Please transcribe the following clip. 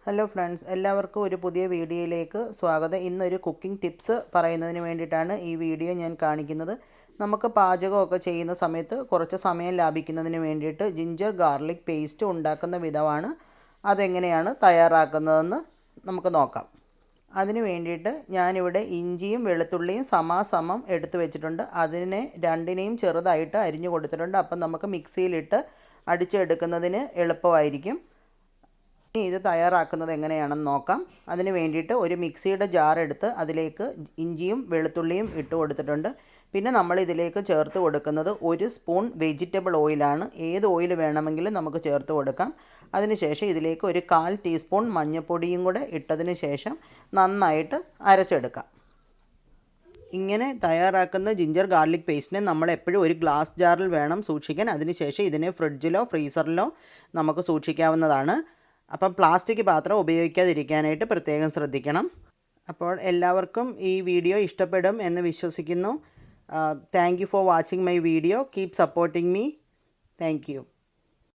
Hello friends, എല്ലാവർക്കും ഒരു പുതിയ വീഡിയോയിലേക്ക് സ്വാഗതം. ഇന്നൊരു കുക്കിംഗ് ടിപ്സ് പറയുന്നതിന് വേണ്ടിയിട്ടാണ് ഈ വീഡിയോ ഞാൻ കാണിക്കുന്നത്. നമുക്ക് പാചകമൊക്കെ ചെയ്യുന്ന സമയത്ത് കുറച്ച് സമയം ലാഭിക്കുന്നതിന് വേണ്ടിയിട്ട് ജിഞ്ചർ ഗാർലിക് പേസ്റ്റ് ഉണ്ടാക്കുന്ന വിധമാണ് അതെങ്ങനെയാണ് തയ്യാറാക്കുന്നതെന്ന് നമുക്ക് നോക്കാം. അതിന് വേണ്ടിയിട്ട് ഞാനിവിടെ ഇഞ്ചിയും വെളുത്തുള്ളിയും സമാസമം എടുത്തു വെച്ചിട്ടുണ്ട്. അതിനെ രണ്ടിനെയും ചെറുതായിട്ട് അരിഞ്ഞു കൊടുത്തിട്ടുണ്ട്. അപ്പം നമുക്ക് മിക്സിയിലിട്ട് അടിച്ചെടുക്കുന്നതിന് എളുപ്പമായിരിക്കും. ഇനി ഇത് തയ്യാറാക്കുന്നത് എങ്ങനെയാണെന്ന് നോക്കാം. അതിന് വേണ്ടിയിട്ട് ഒരു മിക്സിയുടെ ജാർ എടുത്ത് അതിലേക്ക് ഇഞ്ചിയും വെളുത്തുള്ളിയും ഇട്ട് കൊടുത്തിട്ടുണ്ട്. പിന്നെ നമ്മൾ ഇതിലേക്ക് ചേർത്ത് കൊടുക്കുന്നത് 1 സ്പൂൺ വെജിറ്റബിൾ ഓയിലാണ്. ഏത് ഓയിൽ വേണമെങ്കിലും നമുക്ക് ചേർത്ത് കൊടുക്കാം. അതിനുശേഷം ഇതിലേക്ക് ഒരു 1/4 ടീസ്പൂൺ മഞ്ഞൾപ്പൊടിയും കൂടെ ഇട്ടതിന് ശേഷം നന്നായിട്ട് അരച്ചെടുക്കാം. ഇങ്ങനെ തയ്യാറാക്കുന്ന ജിഞ്ചർ ഗാർലിക് പേസ്റ്റിനെ നമ്മൾ എപ്പോഴും ഒരു ഗ്ലാസ് ജാറിൽ വേണം സൂക്ഷിക്കാൻ. അതിനുശേഷം ഇതിനെ ഫ്രിഡ്ജിലോ ഫ്രീസറിലോ നമുക്ക് സൂക്ഷിക്കാവുന്നതാണ്. അപ്പം പ്ലാസ്റ്റിക് പാത്രം ഉപയോഗിക്കാതിരിക്കാനായിട്ട് പ്രത്യേകം ശ്രദ്ധിക്കണം. അപ്പോൾ എല്ലാവർക്കും ഈ വീഡിയോ ഇഷ്ടപ്പെടും എന്ന് വിശ്വസിക്കുന്നു. Thank you for watching my video. Keep supporting me. Thank you.